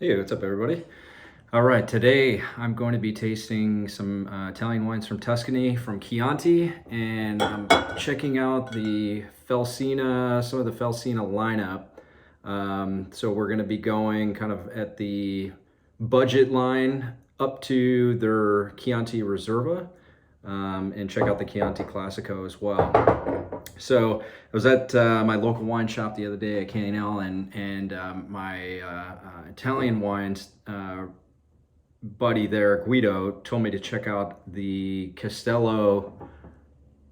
Hey, what's up, everybody? All right, today I'm going to be tasting some Italian wines from Tuscany, from Chianti, and I'm checking out the Felsina, some of the Felsina lineup. So we're going to be going kind of at the budget line up to their Chianti Riserva, and check out the Chianti Classico as well. So I was at my local wine shop the other day at K&L, and my Italian wines buddy there, Guido, told me to check out the Castello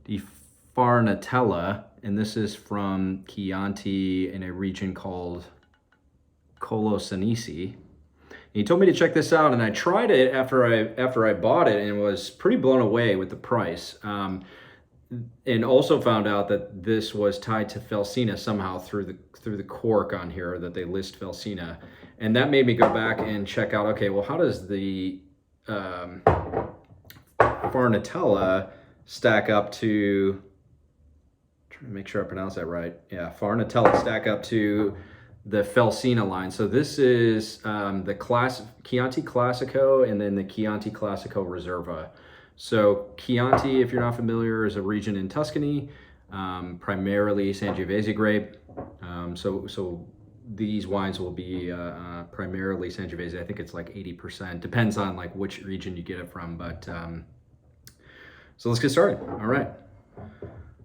di Farnetella, and this is from Chianti in a region called Senesi. He told me to check this out, and I tried it after I bought it, and was pretty blown away with the price. And also found out that this was tied to Felsina somehow through the cork on here that they list Felsina, and that made me go back and check out. Okay, well, how does the Farnetella stack up to? Trying to make sure I pronounce that right. Yeah, Farnetella stack up to the Felsina line. So this is the Chianti Classico, and then the Chianti Classico Riserva. So Chianti, if you're not familiar, is a region in Tuscany, primarily Sangiovese grape. So these wines will be primarily Sangiovese. I think it's like 80%. Depends on like which region you get it from. But so let's get started. All right.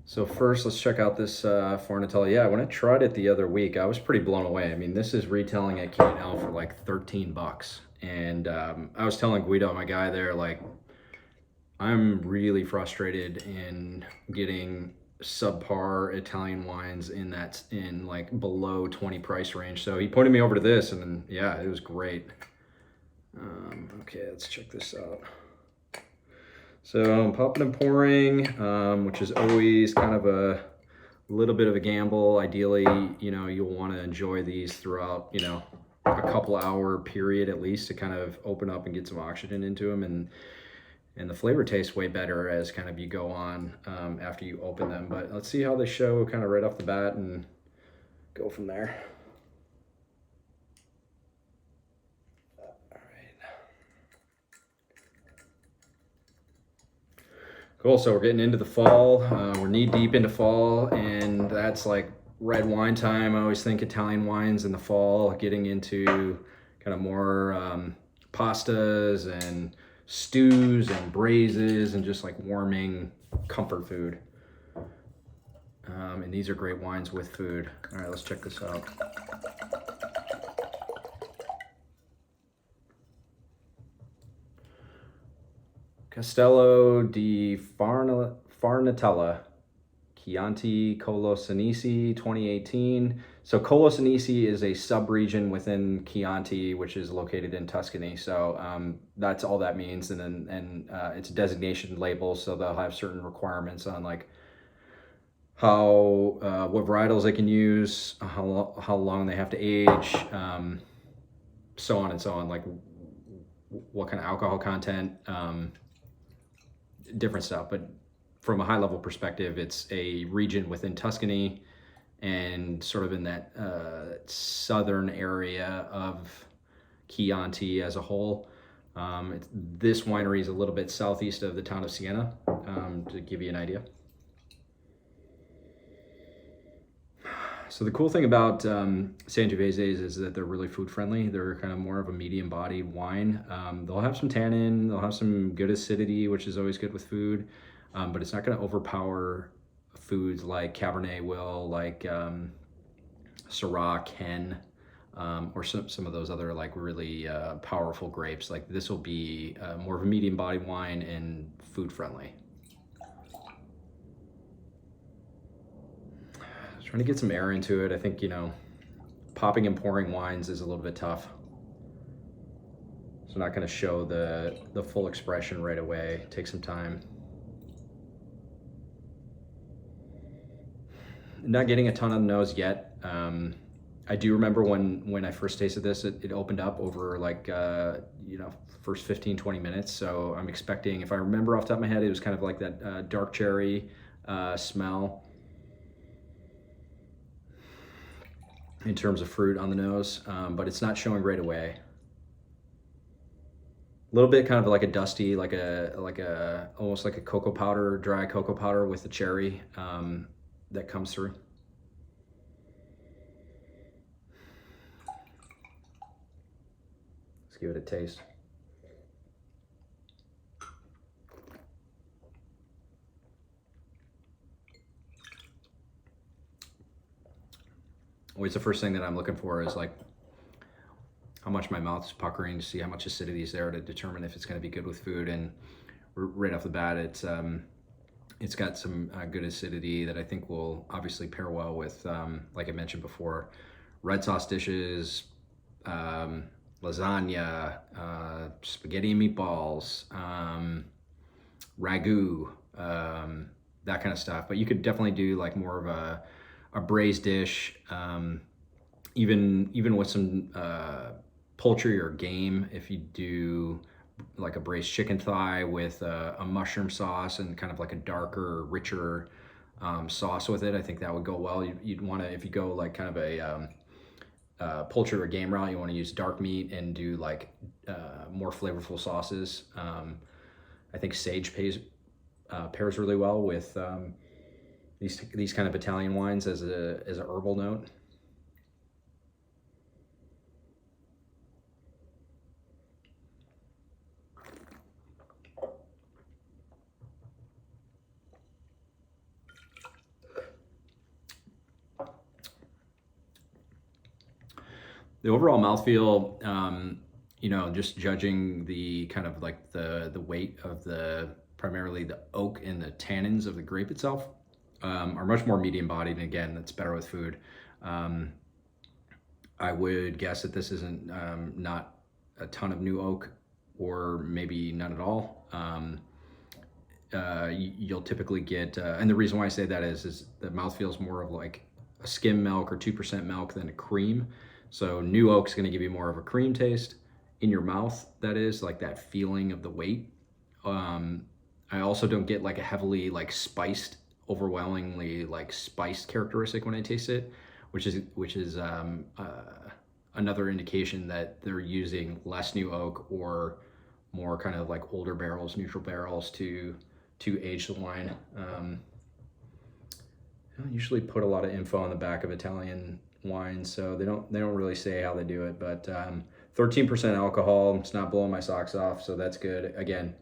So first, let's check out this Farnetella. Yeah, when I tried it the other week, I was pretty blown away. I mean, this is retailing at K&L for like 13 bucks. And I was telling Guido, my guy there, like, I'm really frustrated in getting subpar Italian wines in like below 20 price range. So he pointed me over to this, and then, yeah, it was great. Okay, let's check this out. So I'm popping and pouring, which is always kind of a little bit of a gamble. Ideally, you'll want to enjoy these throughout, a couple hour period at least, to kind of open up and get some oxygen into them, and the flavor tastes way better as kind of you go on after you open them. But let's see how they show kind of right off the bat and go from there. Cool, so we're getting into the fall. We're knee deep into fall, and that's like red wine time. I always think Italian wines in the fall, getting into kind of more pastas and stews and braises and just like warming comfort food. And these are great wines with food. All right, let's check this out. Castello di Farnetella, Chianti Colli Senesi 2018. So Colli Senesi is a sub-region within Chianti, which is located in Tuscany. So that's all that means. And then it's a designation label, so they'll have certain requirements on like how what varietals they can use, how long they have to age, so on and so on, like what kind of alcohol content, different stuff. But from a high level perspective, it's a region within Tuscany and sort of in that southern area of Chianti as a whole. This winery is a little bit southeast of the town of Siena, to give you an idea. So the cool thing about Sangioveses is that they're really food friendly. They're kind of more of a medium body wine. They'll have some tannin, they'll have some good acidity, which is always good with food, but it's not going to overpower foods like Cabernet will, like Syrah, Ken, or some of those other like really powerful grapes. Like this will be more of a medium body wine and food friendly. Trying to get some air into it. I think, popping and pouring wines is a little bit tough. So not going to show the full expression right away. Take some time. Not getting a ton on the nose yet. I do remember when I first tasted this, it opened up over like, first 15, 20 minutes. So I'm expecting, if I remember off the top of my head, it was kind of like that dark cherry smell in terms of fruit on the nose, but it's not showing right away. little bit kind of like a dusty, almost like a cocoa powder, dry cocoa powder with the cherry that comes through. Let's give it a taste. Always the first thing that I'm looking for is like how much my mouth is puckering to see how much acidity is there to determine if it's going to be good with food. And right off the bat, it's got some good acidity that I think will obviously pair well with, like I mentioned before, red sauce dishes, lasagna, spaghetti and meatballs, ragu, that kind of stuff. But you could definitely do like more of a braised dish, even with some poultry or game. If you do like a braised chicken thigh with a mushroom sauce and kind of like a darker, richer sauce with it, I think that would go well. You'd want to, if you go like kind of a poultry or game route, you want to use dark meat and do like more flavorful sauces. I think sage pairs really well with these kind of Italian wines as a herbal note. The overall mouthfeel, you know, just judging the kind of like the weight of primarily the oak and the tannins of the grape itself, are much more medium bodied. And again, that's better with food. I would guess that this isn't not a ton of new oak, or maybe none at all. You'll typically get, and the reason why I say that is the mouthfeel is more of like a skim milk or 2% milk than a cream. So new oak's going to give you more of a cream taste in your mouth. That is like that feeling of the weight. I also don't get like a heavily like spiced, overwhelmingly like spiced characteristic when I taste it, which is another indication that they're using less new oak or more kind of like older barrels, neutral barrels to age the wine. I don't usually put a lot of info on the back of Italian wine, so they don't really say how they do it, but 13% alcohol. It's not blowing my socks off, so that's good. Again,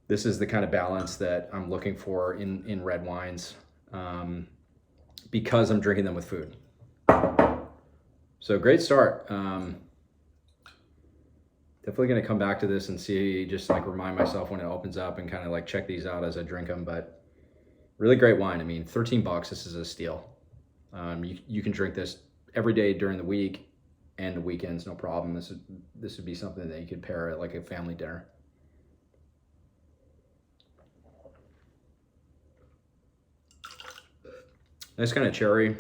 this is the kind of balance that I'm looking for in red wines, because I'm drinking them with food. So great start. Definitely going to come back to this and see, just like remind myself when it opens up and kind of like check these out as I drink them. But really great wine. I mean, $13, this is a steal. You can drink this every day during the week and the weekends, no problem. This would be something that you could pair at like a family dinner. Nice kind of cherry.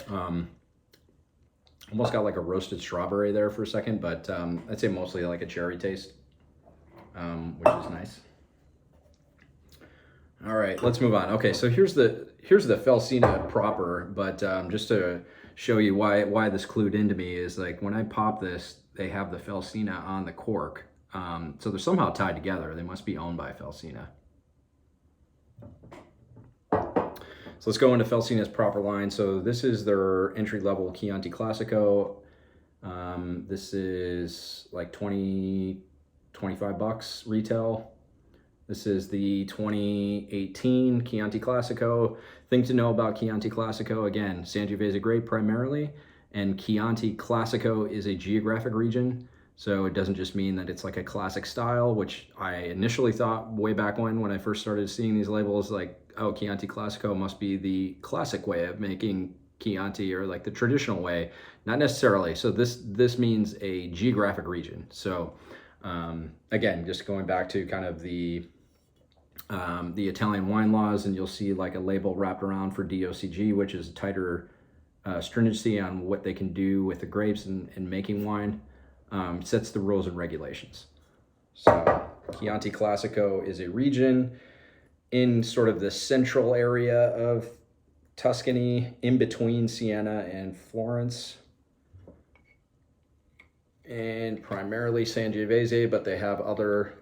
Almost got like a roasted strawberry there for a second, but I'd say mostly like a cherry taste, which is nice. All right, let's move on. Okay, so here's the Felsina proper, but just to show you why this clued into me is like when I pop this, they have the Felsina on the cork, so they're somehow tied together. They must be owned by Felsina. So let's go into Felsina's proper line. So this is their entry-level Chianti Classico. This is like 25 bucks retail. This is the 2018 Chianti Classico. Thing to know about Chianti Classico, again, Sangiovese grape primarily, and Chianti Classico is a geographic region. So it doesn't just mean that it's like a classic style, which I initially thought way back when I first started seeing these labels, like, oh, Chianti Classico must be the classic way of making Chianti, or like the traditional way. Not necessarily. So this means a geographic region. So again, just going back to kind of the Italian wine laws, and you'll see like a label wrapped around for DOCG, which is tighter stringency on what they can do with the grapes and making wine. Sets the rules and regulations. So Chianti Classico is a region in sort of the central area of Tuscany, in between Siena and Florence. and primarily Sangiovese, but they have other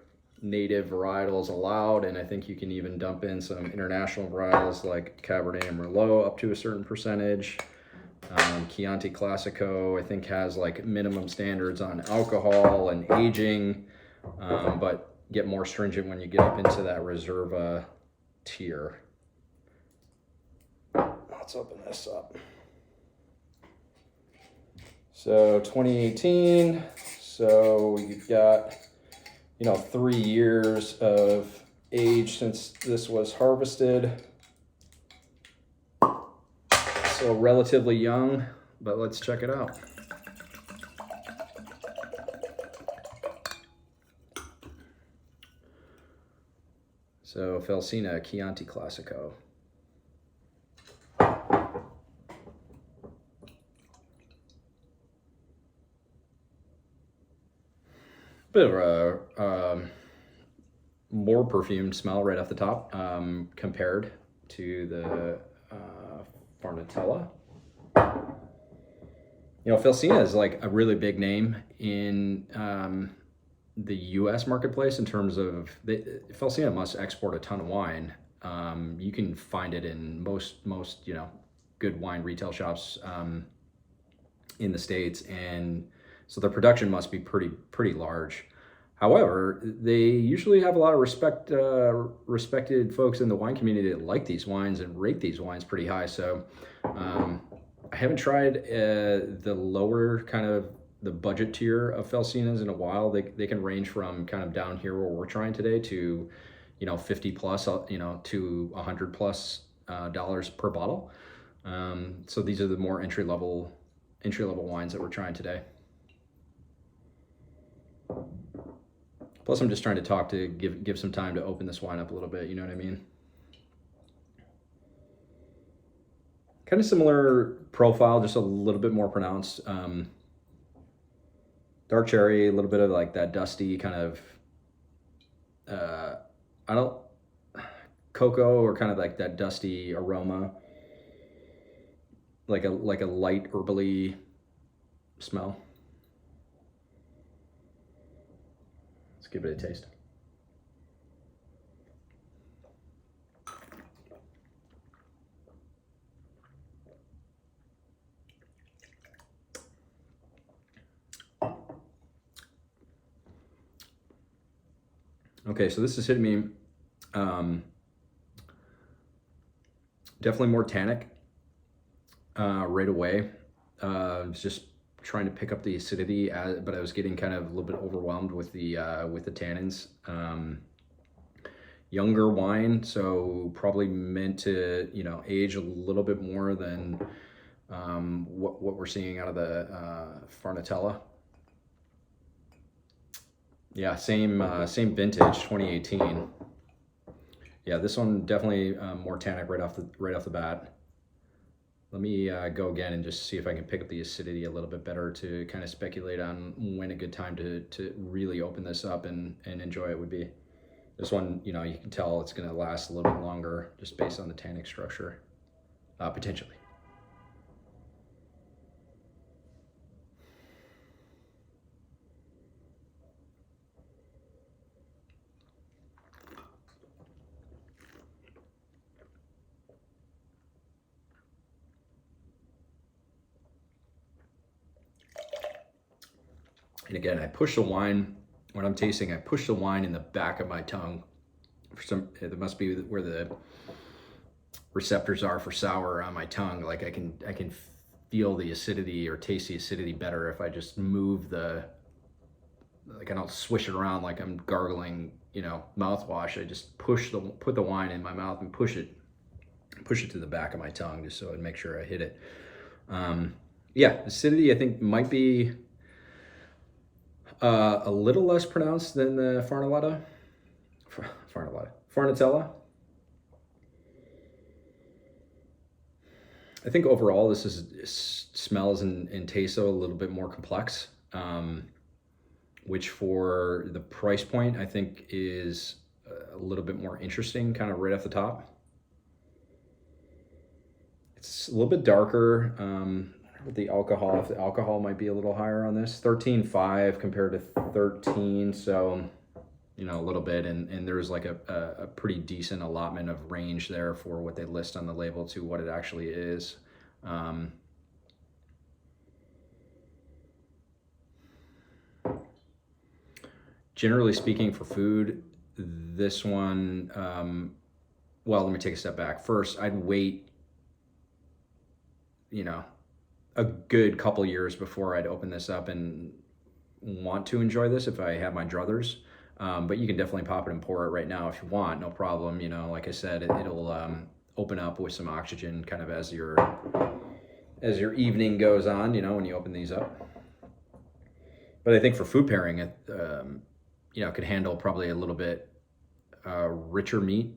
native varietals allowed, and I think you can even dump in some international varietals like Cabernet and Merlot up to a certain percentage. Chianti Classico, I think, has like minimum standards on alcohol and aging, but get more stringent when you get up into that Riserva tier. Let's open this up. So 2018, so you've got, 3 years of age since this was harvested. So relatively young, but let's check it out. So Felsina Chianti Classico. Bit of a more perfumed smell right off the top compared to the Farnetella. Felsina is like a really big name in the U.S. marketplace in terms of Felsina must export a ton of wine. You can find it in most good wine retail shops in the States, and so their production must be pretty large. However, they usually have a lot of respected folks in the wine community that like these wines and rate these wines pretty high. So I haven't tried the lower kind of the budget tier of Felsinas in a while. They can range from kind of down here where we're trying today to 50 plus to 100 plus dollars per bottle. So these are the more entry level wines that we're trying today. Plus, I'm just trying to talk to give some time to open this wine up a little bit. You know what I mean? Kind of similar profile, just a little bit more pronounced. Dark cherry, a little bit of like that dusty kind of, cocoa, or kind of like that dusty aroma, like a light herbally smell. Let's give it a taste. Okay, so this is hitting me definitely more tannic right away. I was just trying to pick up the acidity, but I was getting kind of a little bit overwhelmed with the tannins. Younger wine, so probably meant to age a little bit more than what we're seeing out of the Farnetella. Yeah, same vintage, 2018. Yeah, this one definitely more tannic right off the bat. Let me go again and just see if I can pick up the acidity a little bit better to kind of speculate on when a good time to really open this up and enjoy it would be. This one, you can tell it's going to last a little bit longer just based on the tannic structure, potentially. And again, I push the wine, when I'm tasting, I push the wine in the back of my tongue. It must be where the receptors are for sour on my tongue. Like I can feel the acidity or taste the acidity better if I just move like I don't swish it around like I'm gargling, mouthwash. I just put the wine in my mouth and push it to the back of my tongue just so I'd make sure I hit it. Yeah, acidity I think might be a little less pronounced than the Farnetella. I think overall this smells and tastes a little bit more complex, which for the price point I think is a little bit more interesting, kind of right off the top. It's a little bit darker. with the alcohol. If the alcohol might be a little higher on this, 13.5 compared to 13, so you know, a little bit, and there's like a pretty decent allotment of range there for what they list on the label to what it actually is. Generally speaking, for food, this one, well, let me take a step back. First, I'd wait, you know, a good couple years before I'd open this up and want to enjoy this if I have my druthers. But you can definitely pop it and pour it right now if you want, no problem. You know, like I said, it'll open up with some oxygen kind of as your evening goes on, you know, when you open these up. But I think for food pairing, it, you know, could handle probably a little bit richer meat,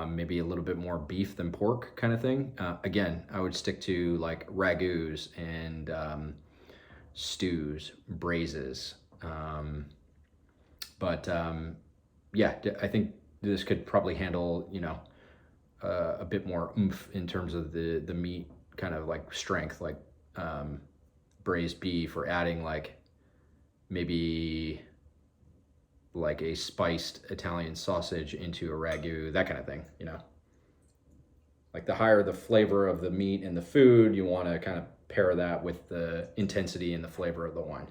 maybe a little bit more beef than pork kind of thing. Again, I would stick to like ragouts and stews, braises. Yeah, I think this could probably handle, you know, a bit more oomph in terms of the meat kind of like strength, like braised beef, or adding like maybe like a spiced Italian sausage into a ragu, that kind of thing, you know. Like the higher the flavor of the meat and the food, you want to kind of pair that with the intensity and the flavor of the wine.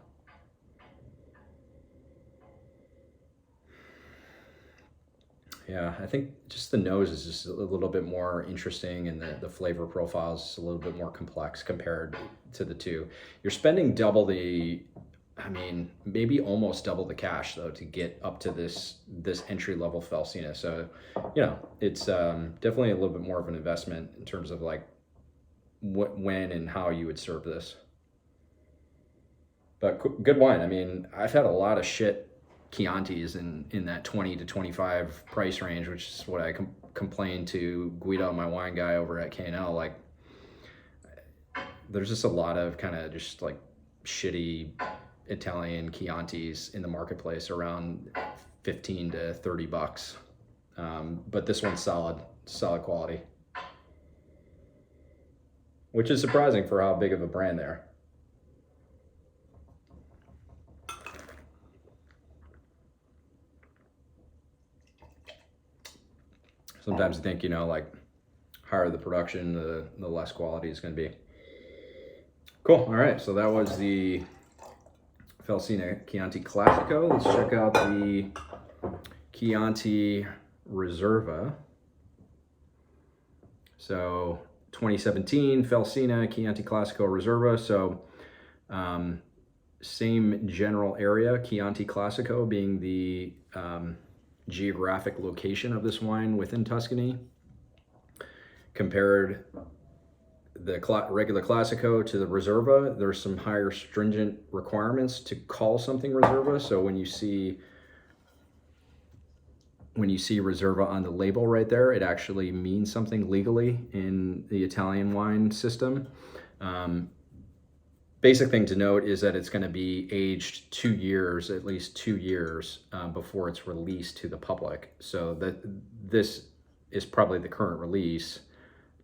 Yeah, I think just the nose is just a little bit more interesting, and the flavor profile is a little bit more complex compared to the two. You're spending double the, I mean, maybe almost double the cash though to get up to this entry level Felsina. So, you know, it's definitely a little bit more of an investment in terms of like when and how you would serve this. But good wine. I mean, I've had a lot of shit Chiantis in that 20 to 25 price range, which is what I complained to Guido, my wine guy over at K&L. Like, there's just a lot of kind of just like shitty Italian Chiantis in the marketplace around 15 to 30 bucks. But this one's solid quality, which is surprising for how big of a brand they are. Sometimes I think, you know, like higher the production, the less quality is going to be. Cool. All right. So that was the Felsina Chianti Classico. Let's check out the Chianti Riserva. So 2017 Felsina Chianti Classico Riserva. So same general area, Chianti Classico being the geographic location of this wine within Tuscany. Compared the regular Classico to the Riserva, there's some higher stringent requirements to call something Riserva. So when you see Riserva on the label right there, it actually means something legally in the Italian wine system. Basic thing to note is that it's going to be aged 2 years, at least 2 years, before it's released to the public. So this is probably the current release,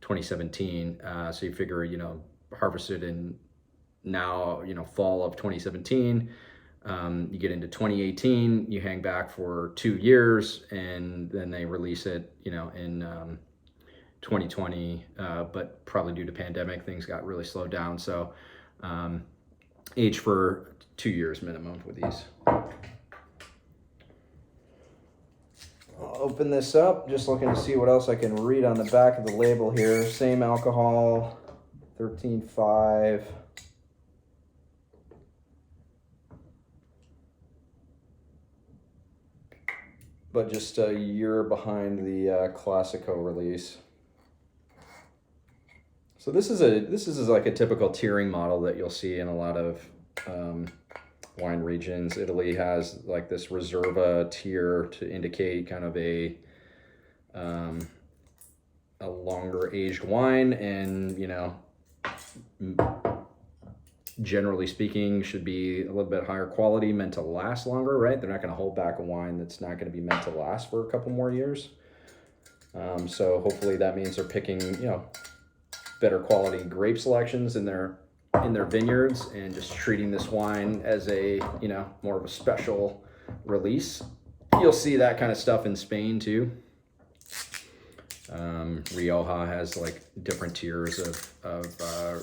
2017. So you figure, you know, harvested in now, you know, fall of 2017. You get into 2018, you hang back for 2 years, and then they release it, you know, in 2020. But probably due to pandemic, things got really slowed down. So age for 2 years minimum with these. I'll open this up, just looking to see what else I can read on the back of the label here. Same alcohol, 13.5. But just a year behind the Classico release. So this is like a typical tiering model that you'll see in a lot of wine regions. Italy has like this Riserva tier to indicate kind of a longer aged wine, and you know, generally speaking, should be a little bit higher quality, meant to last longer, right? They're not going to hold back a wine that's not going to be meant to last for a couple more years. So hopefully that means they're picking, you know, better quality grape selections in their in their vineyards and just treating this wine as a, you know, more of a special release. You'll see that kind of stuff in Spain too. Rioja has like different tiers of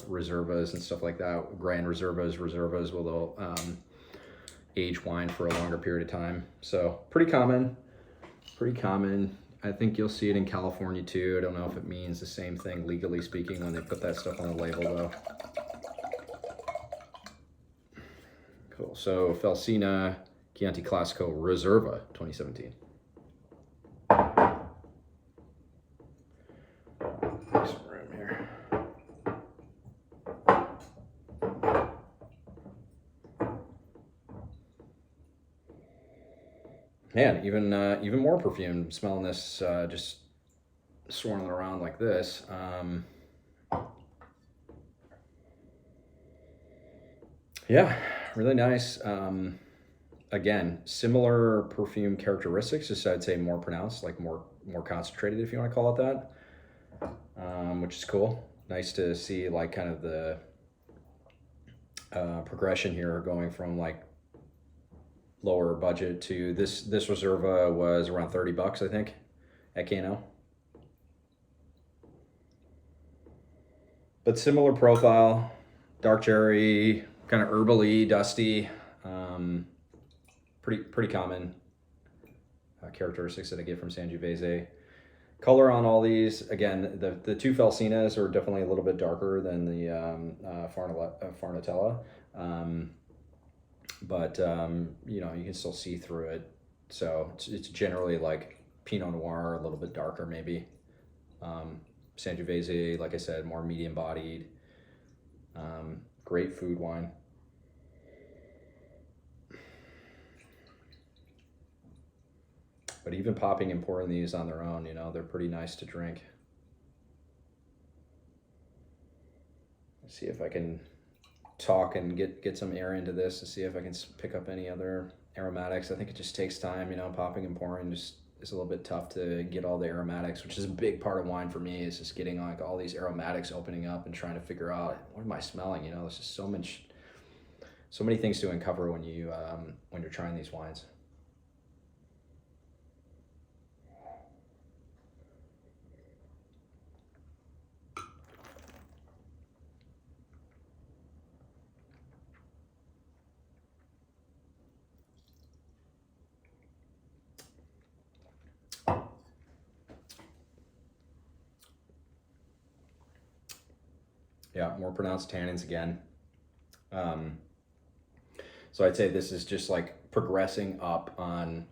reservas and stuff like that. Grand reservas where they'll age wine for a longer period of time. So pretty common. I think you'll see it in California too. I don't know if it means the same thing legally speaking when they put that stuff on the label though. Cool. So Felsina Chianti Classico Riserva 2017. Make some room here. Man, even more perfume. Smelling this, just swirling around like this. Yeah, really nice. Again, similar perfume characteristics, just I'd say more pronounced, like more concentrated, if you want to call it that, which is cool. Nice to see like kind of the progression here, going from like lower budget to this Reserva was around $30, I think, at Kano. But similar profile, dark cherry, kind of herbally, dusty, pretty common characteristics that I get from Sangiovese. Color on all these, again, the two Felsinas are definitely a little bit darker than the Farnetella, but you know, you can still see through it. So it's generally like Pinot Noir, a little bit darker maybe. Sangiovese, like I said, more medium bodied. Great food wine. But even popping and pouring these on their own, you know, they're pretty nice to drink. Let's see if I can talk and get some air into this to see if I can pick up any other aromatics. I think it just takes time, you know, popping and pouring just is a little bit tough to get all the aromatics, which is a big part of wine for me, is just getting like all these aromatics opening up and trying to figure out, what am I smelling? You know, there's just so many things to uncover when you're trying these wines. Yeah, more pronounced tannins again. So I'd say this is just like progressing up on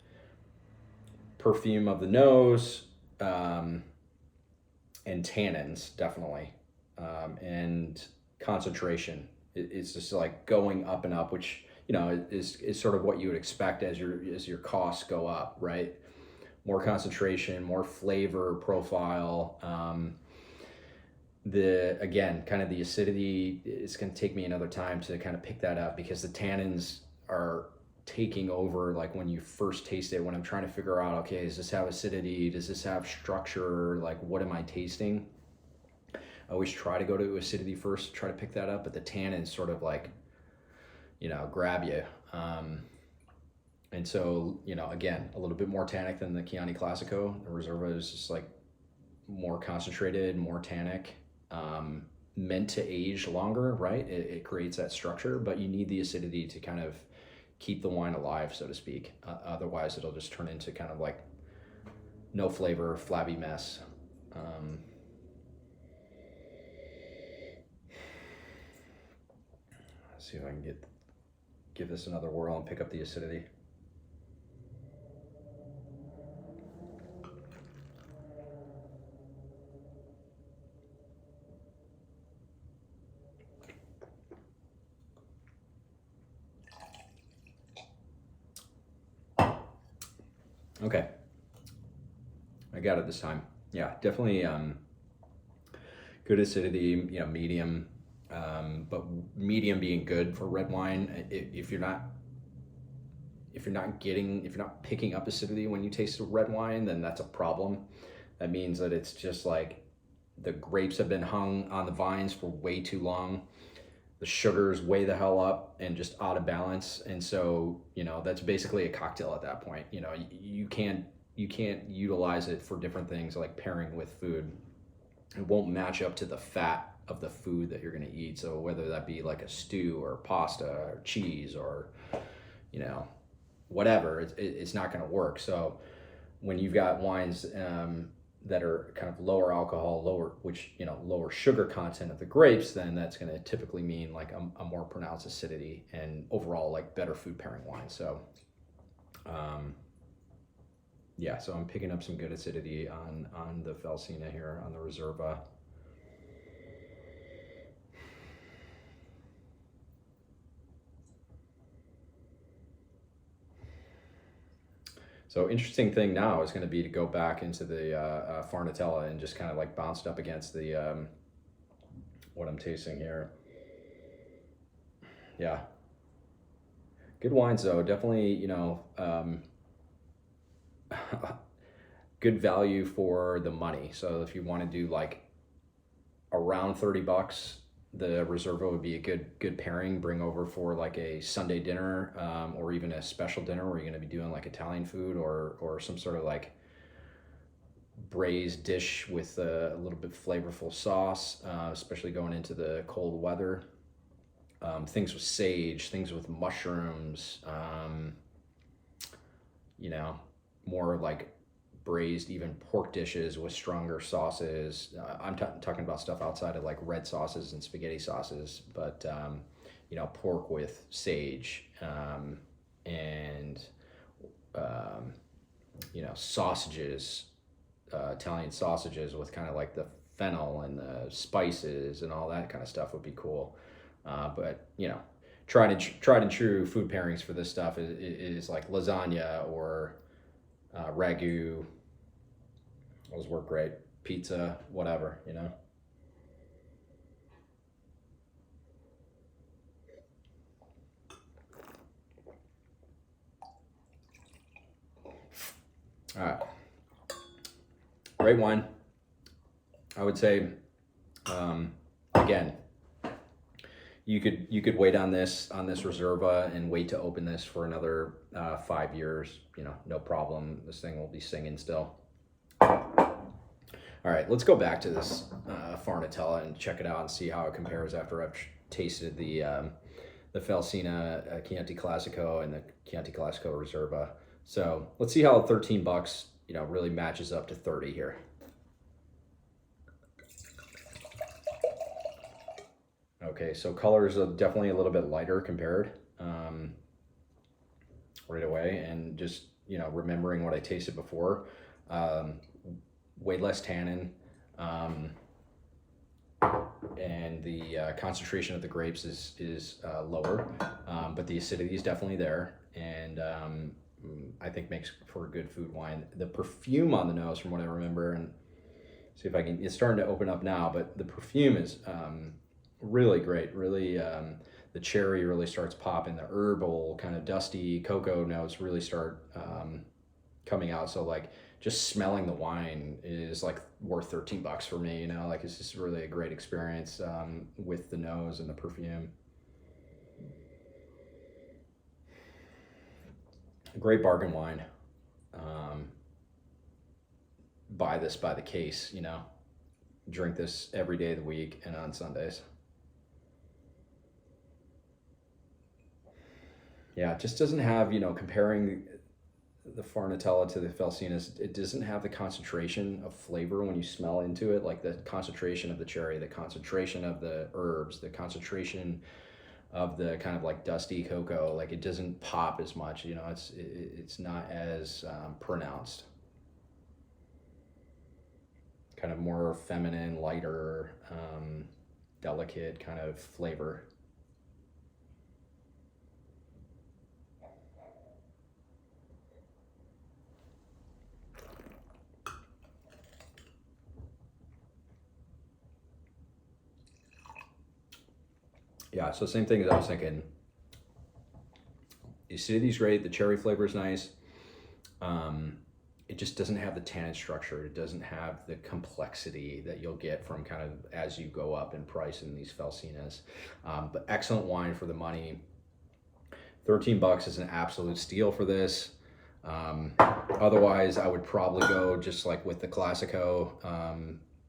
perfume of the nose, and tannins, definitely. And concentration. It's just like going up and up, which, you know, is sort of what you would expect as your costs go up, right? More concentration, more flavor profile. Again, kind of the acidity, it's going to take me another time to kind of pick that up, because the tannins are taking over like when you first taste it, when I'm trying to figure out, okay, does this have acidity, does this have structure, like what am I tasting? I always try to go to acidity first, try to pick that up, but the tannins sort of like, you know, grab you. And so, you know, again, a little bit more tannic than the Chianti Classico. The Riserva is just like more concentrated, more tannic, meant to age longer, right? It creates that structure, but you need the acidity to kind of keep the wine alive, so to speak. Otherwise, it'll just turn into kind of like no flavor, flabby mess. Let's see if I can give this another whirl and pick up the acidity. Okay, I got it this time. Yeah, definitely good acidity, you know, medium, but medium being good for red wine. If you're not picking up acidity when you taste a red wine, then that's a problem. That means that it's just like the grapes have been hung on the vines for way too long. the sugars way the hell up and just out of balance. And so, you know, that's basically a cocktail at that point. You know, you can't utilize it for different things like pairing with food. It won't match up to the fat of the food that you're going to eat. So whether that be like a stew or pasta or cheese or, you know, whatever, it's not going to work. So when you've got wines that are kind of lower alcohol, lower sugar content of the grapes, then that's going to typically mean like a more pronounced acidity and overall like better food pairing wine. So yeah, so I'm picking up some good acidity on the Felsina here, on the Riserva. So interesting thing now is going to be to go back into the Farnetella and just kind of like bounce it up against the what I'm tasting here. Yeah, good wines though. Definitely, you know, good value for the money. So if you want to do like around $30, the Riserva would be a good pairing. Bring over for like a Sunday dinner, or even a special dinner where you're going to be doing like Italian food or some sort of like braised dish with a little bit flavorful sauce, especially going into the cold weather. Things with sage, things with mushrooms, you know, more like braised even pork dishes with stronger sauces. I'm talking about stuff outside of like red sauces and spaghetti sauces, but you know, pork with sage, and you know, sausages, Italian sausages with kind of like the fennel and the spices and all that kind of stuff would be cool. But you know, tried and true food pairings for this stuff is like lasagna or ragu. Those work great. Pizza, whatever, you know. All right, great wine. I would say, again, you could wait on this Reserva and wait to open this for another 5 years. You know, no problem. This thing will be singing still. All right, let's go back to this Farnetella and check it out and see how it compares after I've tasted the Felsina Chianti Classico and the Chianti Classico Riserva. So let's see how $13, you know, really matches up to 30 here. Okay, so colors are definitely a little bit lighter compared right away, and just, you know, remembering what I tasted before, way less tannin, and the concentration of the grapes is lower, but the acidity is definitely there, and I think makes for a good food wine. The perfume on the nose, from what I remember, and see if I can, it's starting to open up now, but the perfume is really great. Really, the cherry really starts popping. The herbal, kind of dusty cocoa notes really start coming out. So like just smelling the wine is like worth $13 for me. You know, like it's just really a great experience with the nose and the perfume. A great bargain wine. Buy this by the case. You know, drink this every day of the week and on Sundays. Yeah, it just doesn't have, you know, comparing the Farnetella to the Felsinas, it doesn't have the concentration of flavor when you smell into it, like the concentration of the cherry, the concentration of the herbs, the concentration of the kind of like dusty cocoa. Like it doesn't pop as much, you know, it's not as pronounced. Kind of more feminine, lighter, delicate kind of flavor. Yeah, so same thing as I was thinking. The acidity's great, the cherry flavor is nice. it just doesn't have the tannin structure. It doesn't have the complexity that you'll get from kind of as you go up in price in these Felsinas. But excellent wine for the money. $13 is an absolute steal for this. Otherwise, I would probably go just like with the Classico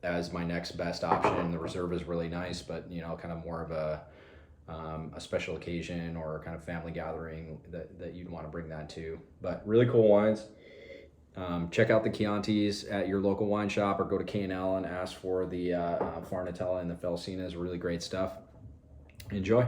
as my next best option. The Reserva is really nice, but you know, kind of more of a special occasion or kind of family gathering that you'd want to bring that to. But really cool wines. Check out the Chiantis at your local wine shop, or go to K&L and ask for the Farnetella and the Felsina. Is really great stuff. Enjoy.